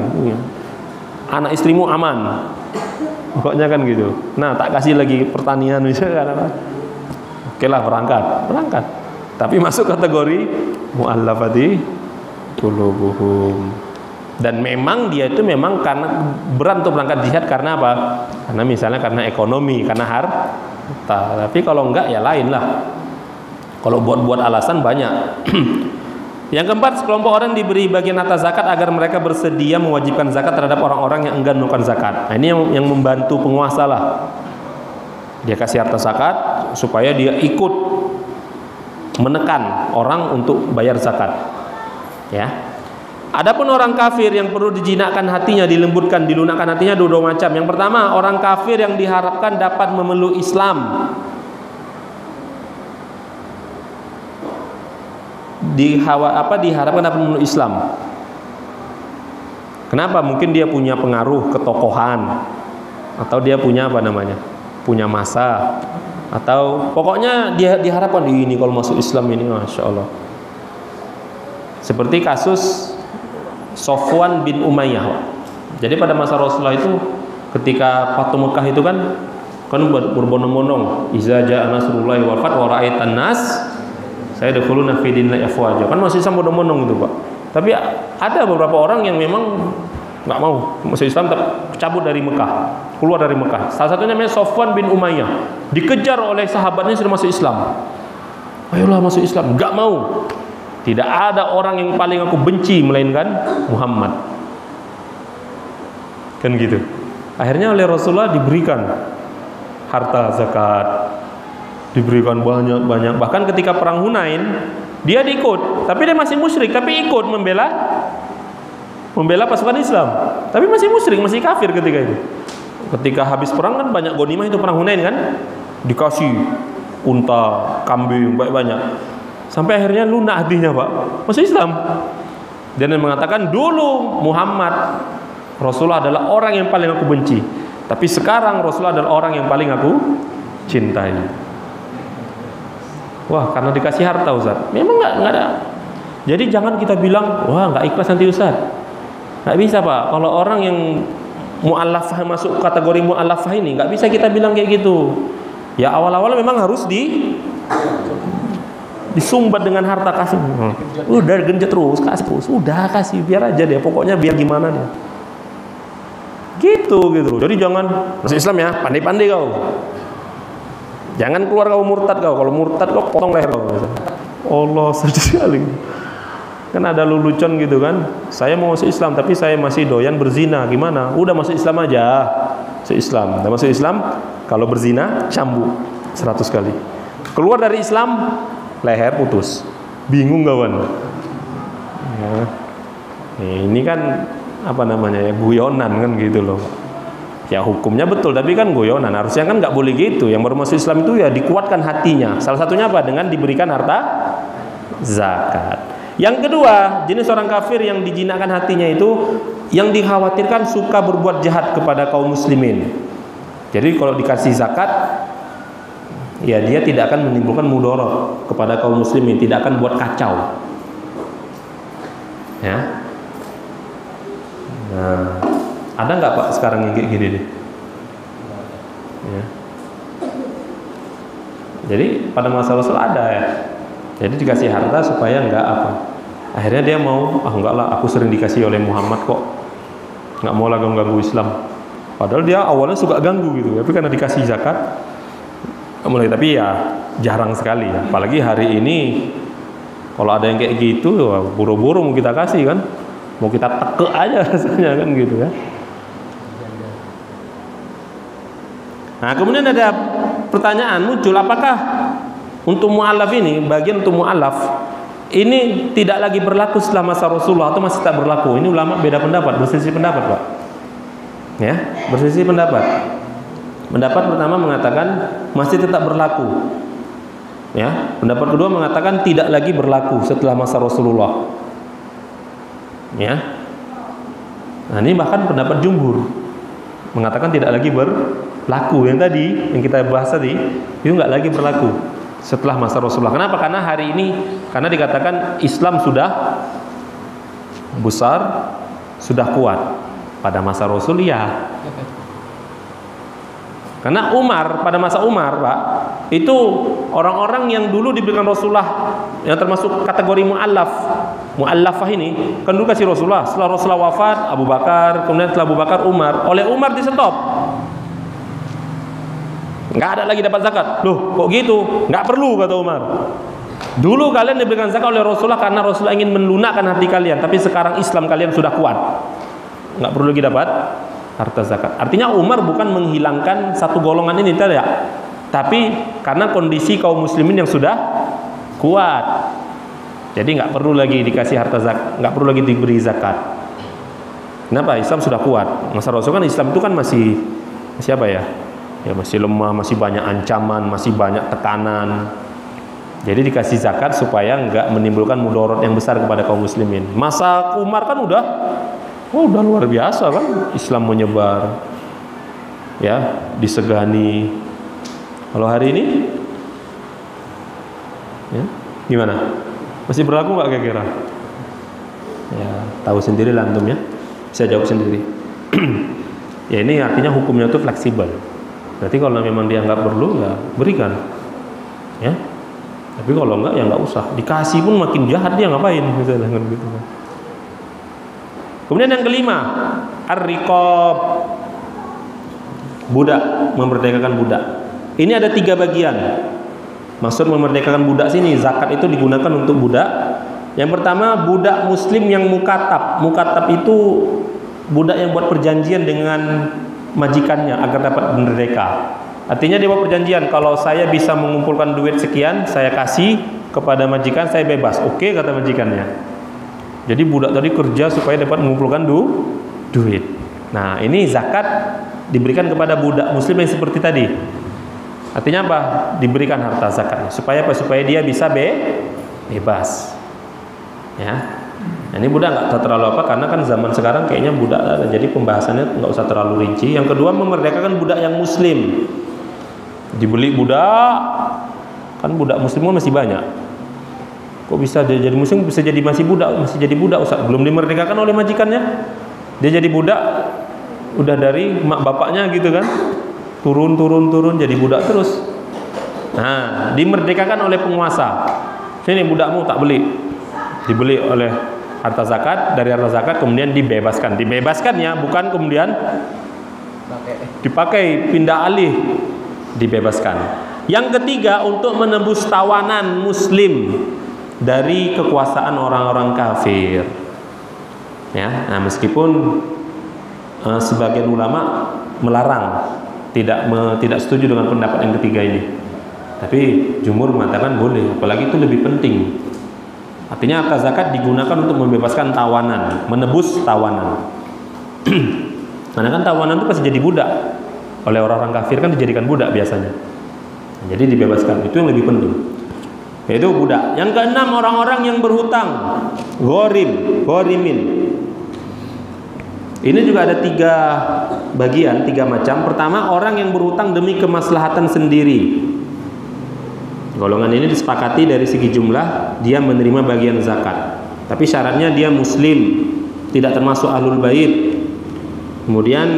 anak istrimu aman. Pokoknya kan gitu. Nah, tak kasih lagi pertanian misalnya. Oke lah, berangkat. Tapi masuk kategori mu'allafati qulubuhum. Dan memang dia itu memang karena berat untuk berangkat jihad karena apa? Karena misalnya karena ekonomi, karena harta. Tapi kalau enggak ya lain lah. Kalau buat alasan banyak. Yang keempat, sekelompok orang diberi bagian harta zakat agar mereka bersedia mewajibkan zakat terhadap orang-orang yang enggan menunaikan zakat. Nah, ini yang membantu penguasa lah. Dia kasih harta zakat supaya dia ikut menekan orang untuk bayar zakat. Ya. Adapun orang kafir yang perlu dijinakkan hatinya, dilembutkan, dilunakkan hatinya, dua macam. Yang pertama, orang kafir yang diharapkan dapat memeluk Islam. Diharapkan dapat memeluk Islam. Kenapa? Mungkin dia punya pengaruh ketokohan, atau dia punya punya masa, atau pokoknya dia diharapkan ini kalau masuk Islam ini, masya Allah. Seperti kasus Sofwan bin Umayyah. Jadi pada masa Rasulullah itu, ketika Fatu Mekah itu kan berbondong-bondong, iza ja'a nasrullahi wal fath wa ra'aitan nas saya dakhuluna fi dinillahi afwaja. Kan masih Islam bodong-bodong gitu, Pak. Tapi ada beberapa orang yang memang nggak mau masuk Islam, cabut dari Mekah, keluar dari Mekah. Salah satunya namanya Sofwan bin Umayyah. Dikejar oleh sahabatnya sudah masuk Islam. Ayolah masuk Islam, nggak mau. Tidak ada orang yang paling aku benci melainkan Muhammad. Kan gitu. Akhirnya oleh Rasulullah diberikan harta zakat, diberikan banyak. Bahkan ketika perang Hunain, Dia diikut, tapi dia masih musyrik, tapi ikut membela pasukan Islam. Tapi masih musyrik, masih kafir ketika itu. Ketika habis perang kan banyak ghanimah, itu perang Hunain kan, dikasih unta, kambing banyak. Sampai akhirnya lunak hatinya, Pak. Masuk Islam. Dan dia mengatakan, dulu Muhammad Rasulullah adalah orang yang paling aku benci, tapi sekarang Rasulullah adalah orang yang paling aku cintai. Wah, karena dikasih harta, Ustaz. Memang nggak ada. Jadi jangan kita bilang, wah nggak ikhlas nanti, Ustaz. Nggak bisa, Pak. Kalau orang yang mu'allafah, masuk kategori mu'allafah ini, nggak bisa kita bilang kayak gitu. Ya awal-awal memang harus disumbat dengan harta, kasih. Udah genjot terus, kasih, biar aja deh. Pokoknya biar gimana deh. Gitu. Jadi jangan masuk Islam ya, pandai-pandai kau. Jangan keluar kau murtad kau. Kalau murtad kau potong leher kau. Allah, sedih sekali. Kan ada lelucon gitu kan, saya mau masuk Islam tapi saya masih doyan berzina, gimana? Udah masuk Islam aja. Masuk Islam. Udah masuk Islam, kalau berzina cambuk 100 kali. Keluar dari Islam, leher putus. Bingung kawan. Ya. Ini kan apa namanya ya, guyonan kan gitu loh. Ya hukumnya betul, tapi kan guyonan. Harusnya kan nggak boleh gitu. Yang baru masuk Islam itu ya dikuatkan hatinya. Salah satunya apa? Dengan diberikan harta zakat. Yang kedua, jenis orang kafir yang dijinakkan hatinya itu yang dikhawatirkan suka berbuat jahat kepada kaum muslimin. Jadi kalau dikasih zakat, ya dia tidak akan menimbulkan mudarat kepada kaum muslimin, tidak akan buat kacau. Ya. Nah, ada nggak Pak sekarang yang kayak gini nih? Ya. Jadi pada masa Rasul ada ya. Jadi dikasih harta supaya enggak apa. Akhirnya dia mau, enggak lah, aku sering dikasih oleh Muhammad kok. Enggak mau lah ganggu Islam. Padahal dia awalnya suka ganggu gitu, tapi karena dikasih zakat mulai, tapi ya jarang sekali ya. Apalagi hari ini kalau ada yang kayak gitu, buru-buru mau kita kasih kan. Mau kita teke aja rasanya kan gitu kan. Nah, kemudian ada pertanyaan muncul, apakah untuk mu'allaf ini, bagian untuk mu'allaf ini tidak lagi berlaku setelah masa Rasulullah atau masih tak berlaku? Ini ulama beda pendapat, berselisih pendapat, Pak. Ya, berselisih pendapat. Pendapat pertama mengatakan masih tetap berlaku. Ya, pendapat kedua mengatakan tidak lagi berlaku setelah masa Rasulullah. Ya. Nah, ini bahkan pendapat jumhur mengatakan tidak lagi berlaku. Yang tadi yang kita bahas tadi itu nggak lagi berlaku setelah masa Rasulullah. Kenapa? Karena hari ini, karena dikatakan Islam sudah besar, sudah kuat. Pada masa Rasul ya. Karena Umar, pada masa Umar, Pak, itu orang-orang yang dulu diberikan Rasulullah, yang termasuk kategori mu'allafah ini, kan dulu kasih Rasulullah. Setelah Rasulullah wafat, Abu Bakar, kemudian setelah Abu Bakar, Umar. Oleh Umar di stop. Nggak ada lagi dapat zakat. Loh, kok gitu? Nggak perlu, kata Umar. Dulu kalian diberikan zakat oleh Rasulullah karena Rasulullah ingin melunakkan hati kalian, tapi sekarang Islam kalian sudah kuat, nggak perlu lagi dapat harta zakat. Artinya Umar bukan menghilangkan satu golongan ini, tidak, tapi karena kondisi kaum muslimin yang sudah kuat, jadi nggak perlu lagi dikasih harta zakat, nggak perlu lagi diberi zakat. Kenapa? Islam sudah kuat. Masa Rasul kan Islam itu kan masih apa ya? Ya masih lemah, masih banyak ancaman, masih banyak tekanan. Jadi dikasih zakat supaya nggak menimbulkan mudarat yang besar kepada kaum muslimin. Masa Umar kan udah luar biasa kan, Islam menyebar, ya disegani. Kalau hari ini, ya gimana? Masih berlaku nggak kira-kira? Ya tahu sendiri lah antum ya. Bisa jawab sendiri. Ya ini artinya hukumnya itu fleksibel. Berarti kalau memang dia nggak perlu, ya berikan, ya. Tapi kalau enggak, ya nggak usah. Dikasih pun makin jahat dia, ngapain misalnya gitu. Kemudian yang kelima, ar-riqab, budak, memerdekakan budak. Ini ada 3 bagian. Maksud memerdekakan budak sini, zakat itu digunakan untuk budak. Yang pertama, budak muslim yang mukatab. Mukatab itu budak yang buat perjanjian dengan majikannya agar dapat merdeka. Artinya dia buat perjanjian, kalau saya bisa mengumpulkan duit sekian, saya kasih kepada majikan, saya bebas. Oke, kata majikannya. Jadi budak tadi kerja supaya dapat mengumpulkan duit. Nah, ini zakat diberikan kepada budak muslim yang seperti tadi. Artinya apa? Diberikan harta zakatnya. Supaya apa? Supaya dia bisa bebas. Ya. Nah, ini budak nggak terlalu apa, karena kan zaman sekarang kayaknya budak, jadi pembahasannya nggak usah terlalu rinci. Yang kedua, memerdekakan budak yang muslim. Dibeli budak, kan budak muslim kan masih banyak. Kok bisa dia jadi muslim, bisa jadi masih jadi budak Ustaz, belum dimerdekakan oleh majikannya. Dia jadi budak udah dari mak bapaknya gitu kan, turun jadi budak terus. Nah, dimerdekakan oleh penguasa. Sini budakmu tak beli. Dibeli oleh harta zakat, dari harta zakat kemudian dibebaskan. Dibebaskannya bukan kemudian dipakai, pindah alih, dibebaskan. Yang ketiga, untuk menembus tawanan muslim dari kekuasaan orang-orang kafir. Ya, nah meskipun sebagian ulama melarang, tidak setuju dengan pendapat yang ketiga ini. Tapi jumhur mengatakan boleh, apalagi itu lebih penting. Artinya harta zakat digunakan untuk membebaskan tawanan, menebus tawanan. Karena kan tawanan itu pasti jadi budak. Oleh orang-orang kafir kan dijadikan budak biasanya. Jadi dibebaskan, itu yang lebih penting. Yaitu budak. Yang keenam, orang-orang yang berhutang, ghorimin. Ini juga ada 3 bagian, 3 macam. Pertama, orang yang berhutang demi kemaslahatan sendiri. Golongan ini disepakati dari segi jumlah dia menerima bagian zakat. Tapi syaratnya dia muslim, tidak termasuk ahlul bait. Kemudian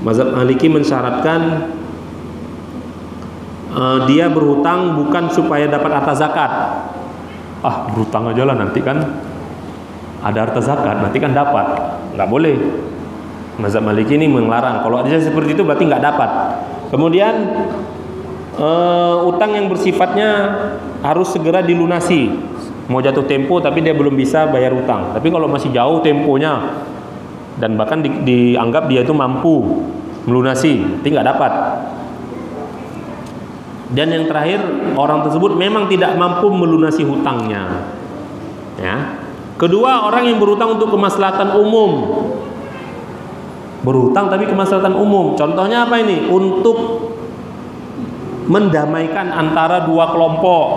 mazhab Maliki mensyaratkan dia berhutang bukan supaya dapat harta zakat. Berhutang aja lah, nanti kan ada harta zakat, nanti kan dapat. Nggak boleh. Mazhab Maliki ini melarang. Kalau ada seperti itu berarti nggak dapat. Kemudian utang yang bersifatnya harus segera dilunasi. Mau jatuh tempo tapi dia belum bisa bayar utang. Tapi kalau masih jauh temponya dan bahkan dianggap dia itu mampu melunasi, nanti nggak dapat. Dan yang terakhir, orang tersebut memang tidak mampu melunasi hutangnya. Ya. Kedua, orang yang berhutang untuk kemaslahatan umum. Berhutang tapi kemaslahatan umum. Contohnya apa ini? Untuk mendamaikan antara 2 kelompok.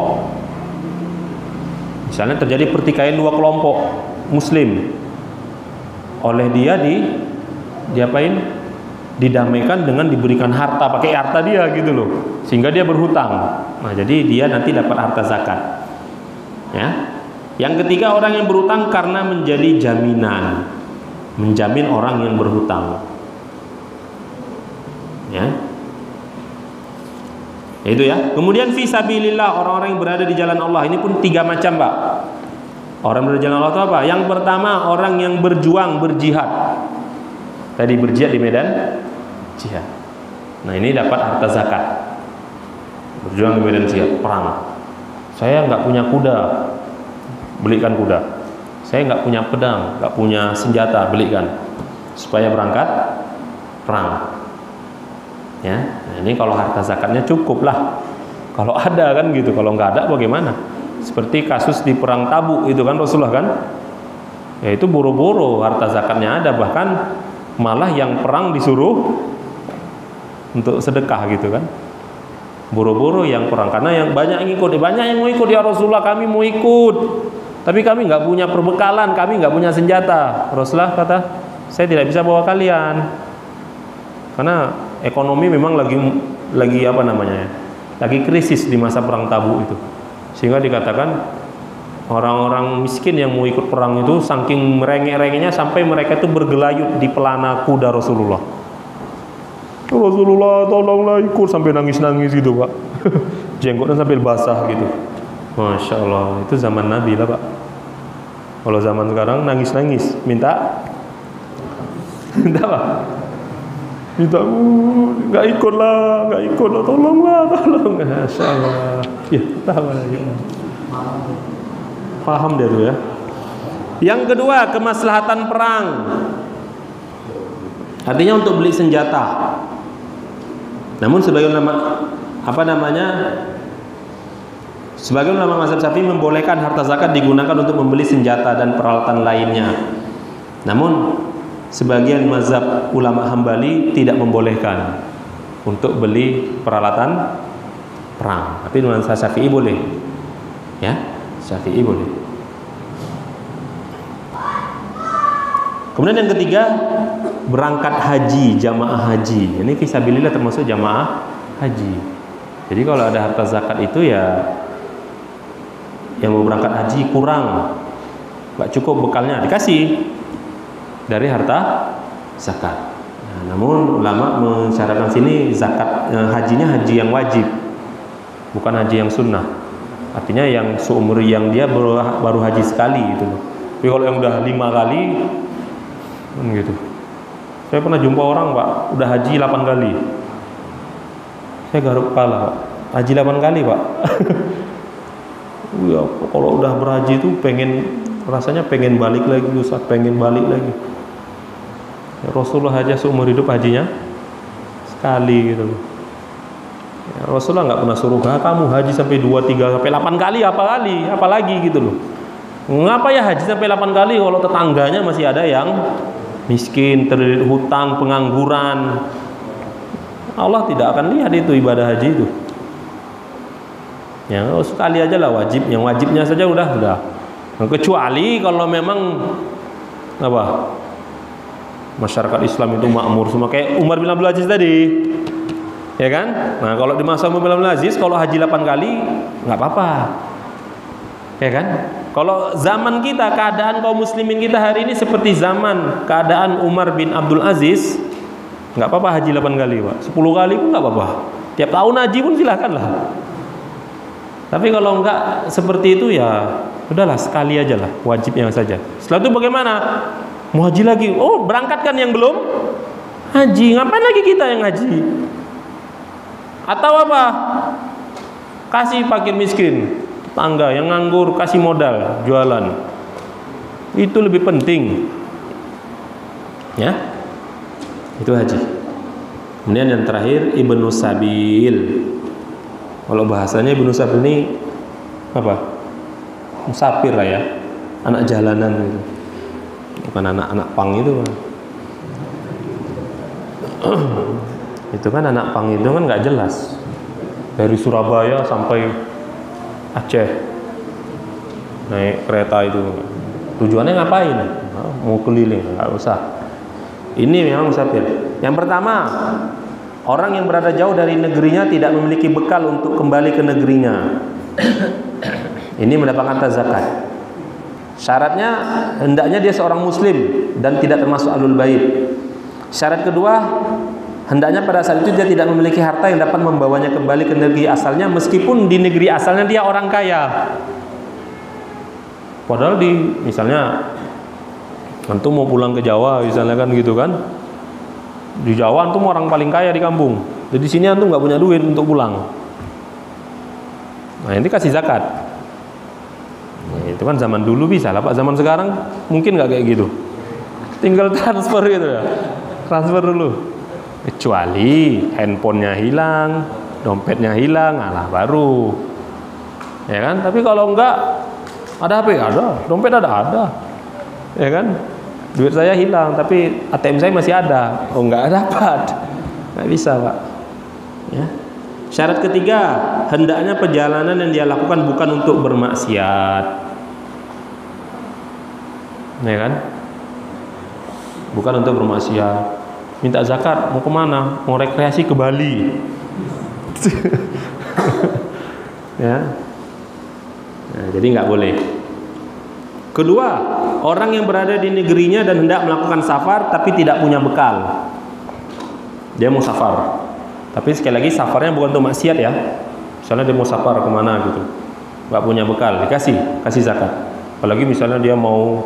Misalnya terjadi pertikaian 2 kelompok muslim. Oleh dia diapain? Didamaikan dengan diberikan harta, pakai harta dia gitu loh. Sehingga dia berhutang. Nah, jadi dia nanti dapat harta zakat. Ya. Yang ketiga, orang yang berhutang karena menjadi jaminan. Menjamin orang yang berhutang. Ya. Itu ya. Kemudian fisabilillah, orang-orang yang berada di jalan Allah. Ini pun 3 macam, Pak. Orang berada di jalan Allah itu apa? Yang pertama, orang yang berjuang, berjihad. Tadi berjihad di medan jihad. Nah, ini dapat harta zakat. Berjuang di medan jihad, perang. Saya nggak punya kuda, belikan kuda. Saya nggak punya pedang, nggak punya senjata, belikan. Supaya berangkat perang. Ya, nah ini kalau harta zakatnya cukup lah. Kalau ada kan gitu, kalau nggak ada bagaimana? Seperti kasus di perang Tabuk itu kan Rasulullah kan, ya itu boro-boro harta zakatnya ada, bahkan malah yang perang disuruh untuk sedekah gitu kan, boro-boro yang perang karena yang banyak yang ikut, banyak yang mau ikut ya Rasulullah, kami mau ikut, tapi kami nggak punya perbekalan, kami nggak punya senjata. Rasulullah kata, saya tidak bisa bawa kalian karena ekonomi memang lagi apa namanya, lagi krisis di masa perang Tabuk itu, sehingga dikatakan orang-orang miskin yang mau ikut perang itu saking merengek-rengeknya sampai mereka itu bergelayut di pelana kuda Rasulullah. Rasulullah tolonglah ikut, sampai nangis-nangis gitu Pak. Jenggotnya sampai basah gitu. Masya Allah, itu zaman Nabi lah Pak. Kalau zaman sekarang nangis-nangis minta Pak, minta nggak ikut lah, tolonglah. Masya Allah. Ya, tahu ya. Paham dia tuh ya. Yang kedua, kemaslahatan perang. Artinya untuk beli senjata. Namun sebagian ulama Sebagian ulama mazhab Syafi'i membolehkan harta zakat digunakan untuk membeli senjata dan peralatan lainnya. Namun sebagian mazhab ulama Hambali tidak membolehkan untuk beli peralatan perang. Tapi mazhab Syafi'i boleh. Ya, Syafi'i boleh. Kemudian yang ketiga, berangkat haji, jamaah haji. Ini fisabilillah termasuk jamaah haji. Jadi kalau ada harta zakat itu ya yang mau berangkat haji kurang, nggak cukup bekalnya, dikasih dari harta zakat. Nah, namun ulama mensyaratkan sini zakat hajinya haji yang wajib, bukan haji yang sunnah. Artinya yang seumur yang dia baru haji sekali gitu. Tapi kalau yang udah 5 kali kan gitu. Saya pernah jumpa orang Pak, udah haji 8 kali. Saya garuk kepala Pak, haji 8 kali Pak. Ya, kalau udah berhaji itu rasanya pengen balik lagi, Ustaz, pengen balik lagi. Ya, Rasulullah aja seumur hidup hajinya sekali gitu. Ya, Rasulullah nggak pernah suruh kamu haji sampai 2, 3, sampai 8 kali, apalagi gitu loh. Ngapa ya haji sampai 8 kali kalau tetangganya masih ada yang miskin, terlilit hutang, pengangguran. Allah tidak akan lihat itu ibadah haji itu. Ya, sekali aja lah wajib, yang wajibnya saja udah. Nah, kecuali kalau memang apa? Masyarakat Islam itu makmur semua kayak Umar bin Abdul Aziz tadi. Ya kan? Nah, kalau di masa Umar bin Abdul Aziz kalau haji 8 kali nggak apa-apa. Ya kan? Kalau zaman kita, keadaan kaum muslimin kita hari ini seperti zaman keadaan Umar bin Abdul Aziz, nggak apa-apa haji 8 kali Pak. 10 kali pun nggak apa-apa. Tiap tahun haji pun silakan lah. Tapi kalau enggak seperti itu ya udahlah sekali aja lah, wajibnya saja. Setelah itu bagaimana? Mau haji lagi? Oh, berangkatkan yang belum haji. Ngapain lagi kita yang haji? Atau apa? Kasih fakir miskin, tetangga yang nganggur, kasih modal jualan. Itu lebih penting. Ya. Itu haji. Kemudian yang terakhir Ibnu Sabil. Kalau bahasanya Ibnu Sabil ini apa? Musafir lah ya, anak jalanan gitu. Bukan anak pang itu. Itu kan anak pang itu kan nggak jelas. Dari Surabaya sampai Aceh naik kereta itu. Tujuannya ngapain? Mau keliling, nggak usah. Ini memang musafir. Yang pertama, orang yang berada jauh dari negerinya tidak memiliki bekal untuk kembali ke negerinya. Ini mendapatkan harta zakat. Syaratnya hendaknya dia seorang muslim dan tidak termasuk ahlul bait. Syarat kedua, hendaknya pada saat itu dia tidak memiliki harta yang dapat membawanya kembali ke negeri asalnya, meskipun di negeri asalnya dia orang kaya. Padahal misalnya antum mau pulang ke Jawa misalnya kan gitu kan. Di Jawa antum orang paling kaya di kampung. Jadi di sini antum nggak punya duit untuk pulang. Nah, ini kasih zakat. Nah, itu kan zaman dulu bisa lah Pak. Zaman sekarang mungkin nggak kayak gitu. Tinggal transfer gitu ya. Transfer dulu. Kecuali handphonenya hilang, dompetnya hilang, alah baru. Ya kan? Tapi kalau enggak, ada HP ada, dompet ada. Ya kan? Duit saya hilang, tapi ATM saya masih ada. Oh, enggak dapat. Enggak bisa, Pak. Ya. Syarat ketiga, hendaknya perjalanan yang dia lakukan bukan untuk bermaksiat. Ya kan? Bukan untuk bermaksiat. Minta zakat, mau kemana? Mau rekreasi ke Bali. Ya. Nah, jadi nggak boleh. Kedua, orang yang berada di negerinya dan hendak melakukan safar tapi tidak punya bekal. Dia mau safar, tapi sekali lagi safarnya bukan untuk maksiat ya. Misalnya dia mau safar kemana gitu, nggak punya bekal, kasih zakat. Apalagi misalnya dia mau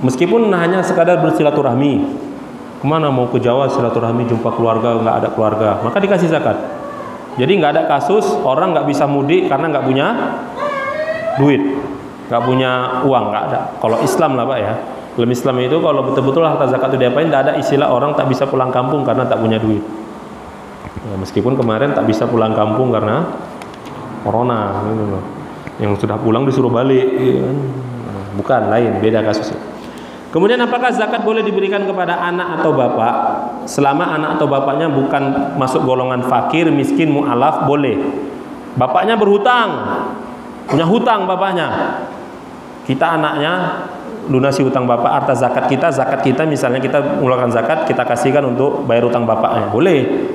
meskipun hanya sekadar bersilaturahmi, kemana mau ke Jawa silaturahmi jumpa keluarga, nggak ada keluarga, maka dikasih zakat. Jadi nggak ada kasus orang nggak bisa mudik karena nggak punya duit, nggak punya uang, nggak ada. Kalau Islam lah Pak ya, dalam Islam itu kalau betul-betul harta zakat itu diapain, tidak ada istilah orang tak bisa pulang kampung karena tak punya duit. Ya, meskipun kemarin tak bisa pulang kampung karena corona, gitu loh. Yang sudah pulang disuruh balik, gitu kan. Bukan, lain, beda kasusnya. Kemudian apakah zakat boleh diberikan kepada anak atau bapak? Selama anak atau bapaknya bukan masuk golongan fakir, miskin, mu'alaf, boleh. Bapaknya berhutang, punya hutang bapaknya. Kita anaknya lunasi hutang bapak, harta zakat kita misalnya kita mengeluarkan zakat, kita kasihkan untuk bayar hutang bapaknya, boleh.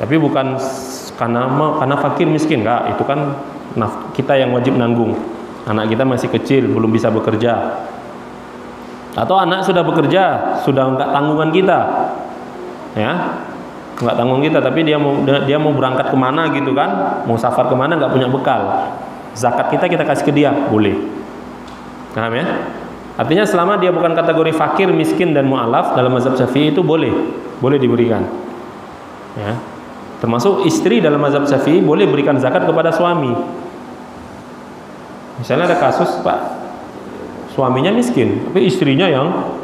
Tapi bukan karena fakir miskin, enggak, itu kan kita yang wajib nanggung. Anak kita masih kecil, belum bisa bekerja. Atau anak sudah bekerja, sudah enggak tanggungan kita. Ya. Enggak tanggung kita, tapi dia mau berangkat kemana gitu kan, mau safar kemana, enggak punya bekal. Zakat kita kasih ke dia, boleh. Paham ya? Artinya selama dia bukan kategori fakir, miskin dan mu'alaf, dalam mazhab Syafi'i itu boleh diberikan. Ya. Termasuk istri dalam mazhab Syafi'i boleh berikan zakat kepada suami. Misalnya ada kasus Pak, suaminya miskin, tapi istrinya yang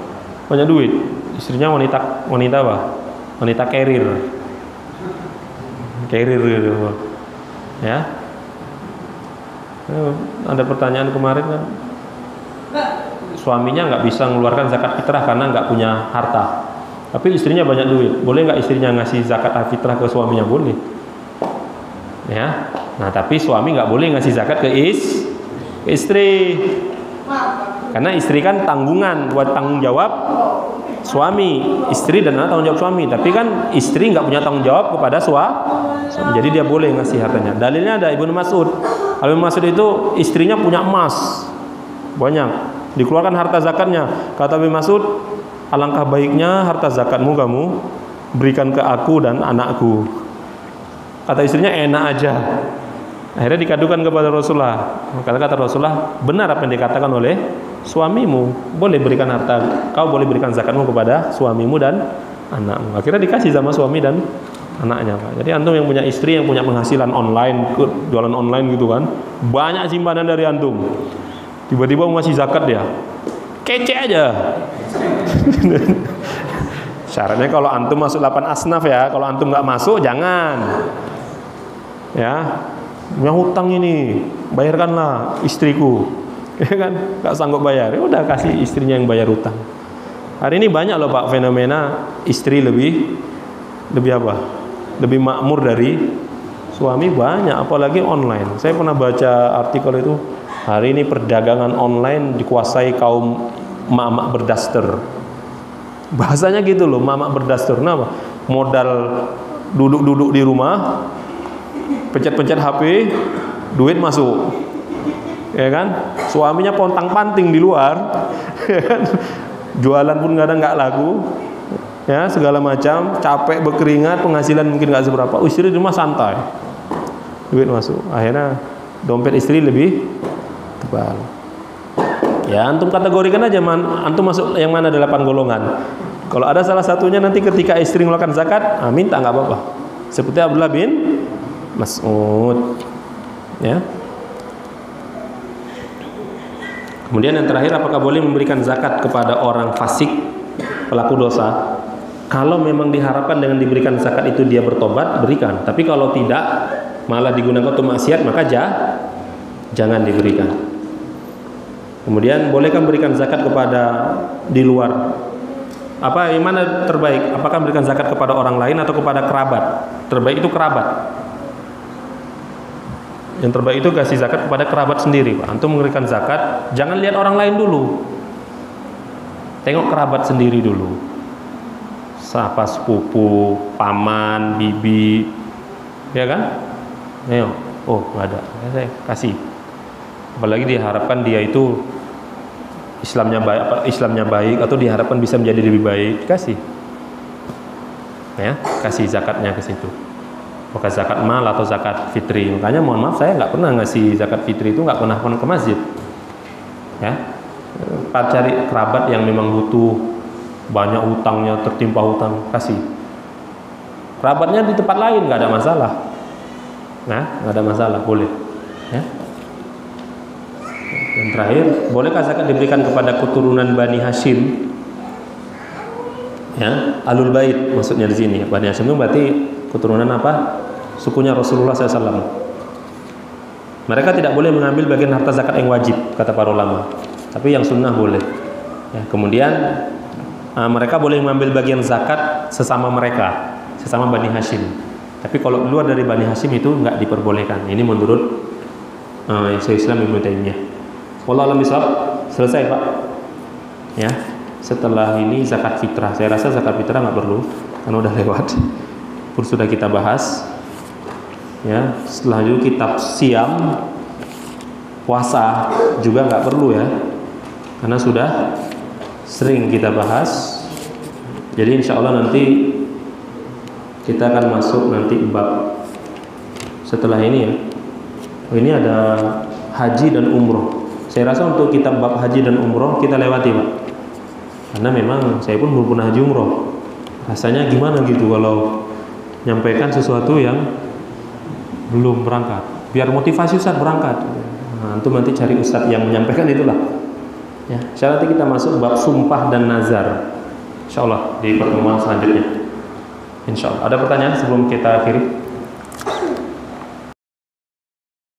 banyak duit. Istrinya wanita apa? Wanita karir gitu. Ya. Ada pertanyaan kemarin kan, suaminya nggak bisa mengeluarkan zakat fitrah karena nggak punya harta, tapi istrinya banyak duit. Boleh nggak istrinya ngasih zakat fitrah ke suaminya? Boleh. Ya. Nah, tapi suami nggak boleh ngasih zakat ke istri, karena istri kan tanggungan buat tanggung jawab suami. Istri dan anak tanggung jawab suami, tapi kan istri nggak punya tanggung jawab kepada suami. Jadi dia boleh ngasih hartanya. Dalilnya ada Ibnu Mas'ud. Ibnu Mas'ud itu istrinya punya emas banyak, dikeluarkan harta zakatnya. Kata Ibnu Mas'ud, alangkah baiknya harta zakatmu kamu berikan ke aku dan anakku. Kata istrinya, enak aja. Akhirnya dikadukan kepada Rasulullah. Kata Rasulullah, benar apa yang dikatakan oleh suamimu. Boleh berikan harta, kau boleh berikan zakatmu kepada suamimu dan anakmu. Akhirnya dikasih sama suami dan anaknya, Pak. Jadi antum yang punya istri yang punya penghasilan online, jualan online gitu kan, banyak simpanan dari antum. Tiba-tiba mau ngasih zakat dia, kece aja. Syaratnya kalau antum masuk 8 asnaf ya. Kalau antum nggak masuk, jangan. Ya, punya hutang ini, bayarkanlah istriku. Ya kan, nggak sanggup bayar, ya udah kasih istrinya yang bayar hutang. Hari ini banyak loh Pak fenomena istri lebih apa? Lebih makmur dari suami, banyak, apalagi online. Saya pernah baca artikel itu, hari ini perdagangan online dikuasai kaum mak-mak berdaster. Bahasanya gitu loh, mak-mak berdaster. Kenapa? Modal duduk-duduk di rumah, pencet-pencet HP, duit masuk. Ya kan? Suaminya pontang-panting di luar. Ya kan? Jualan pun kadang nggak laku. Ya, segala macam, capek, berkeringat, penghasilan mungkin nggak seberapa. Istri di rumah santai, duit masuk. Akhirnya dompet istri lebih tebal. Ya, antum kategorikan aja, antum masuk yang mana 8 golongan. Kalau ada salah satunya nanti ketika istri mengeluarkan zakat, minta nggak apa-apa. Seperti Abdullah bin Mas'ud. Ya. Kemudian yang terakhir, apakah boleh memberikan zakat kepada orang fasik, pelaku dosa? Kalau memang diharapkan dengan diberikan zakat itu dia bertobat, berikan. Tapi kalau tidak, malah digunakan untuk maksiat, maka jangan diberikan. Kemudian bolehkah memberikan zakat kepada di luar? Apa yang mana terbaik? Apakah memberikan zakat kepada orang lain atau kepada kerabat? Terbaik itu kerabat. Yang terbaik itu kasih zakat kepada kerabat sendiri, Pak. Antum memberikan zakat, jangan lihat orang lain dulu. Tengok kerabat sendiri dulu. Siapa sepupu, paman, bibi, ya kan? Ayo, oh nggak ada, ya, saya kasih. Apalagi diharapkan dia itu Islamnya baik atau diharapkan bisa menjadi lebih baik, kasih. Ya, kasih zakatnya ke situ. Apakah zakat mal atau zakat fitri? Makanya mohon maaf, saya nggak pernah ngasih zakat fitri itu, nggak pernah ke masjid. Ya, cari kerabat yang memang butuh, banyak hutangnya, tertimpa hutang, kasih. Kerabatnya di tempat lain nggak ada masalah. Nah, nggak ada masalah, boleh. Ya. Dan terakhir, bolehkah zakat diberikan kepada keturunan Bani Hashim? Ya, alul bait maksudnya di sini. Bani Hashim itu berarti keturunan apa? Sukunya Rasulullah SAW. Mereka tidak boleh mengambil bagian harta zakat yang wajib, kata para ulama. Tapi yang sunnah boleh. Ya, kemudian mereka boleh mengambil bagian zakat sesama mereka, sesama Bani Hashim. Tapi kalau luar dari Bani Hashim itu nggak diperbolehkan. Ini menurut Syekhul Islam Ibnu Taimiyah. Wallahu a'lam bishawab. Selesai, Pak. Ya. Setelah ini zakat fitrah. Saya rasa zakat fitrah nggak perlu karena udah lewat. Pun sudah kita bahas. Ya, setelah itu kitab siam, puasa juga nggak perlu ya. Karena sudah sering kita bahas. Jadi insya Allah nanti kita akan masuk nanti bab setelah ini ya. Ini ada haji dan umroh. Saya rasa untuk kitab bab haji dan umroh kita lewati, Pak. Karena memang saya pun belum pernah haji umroh. Rasanya gimana gitu kalau nyampaikan sesuatu yang belum berangkat. Biar motivasi Ustaz berangkat. Nah, antum nanti cari Ustaz yang menyampaikan itulah. Ya, insya Allah nanti kita masuk bab sumpah dan nazar. Insya Allah di pertemuan selanjutnya. Insya Allah. Ada pertanyaan sebelum kita akhiri?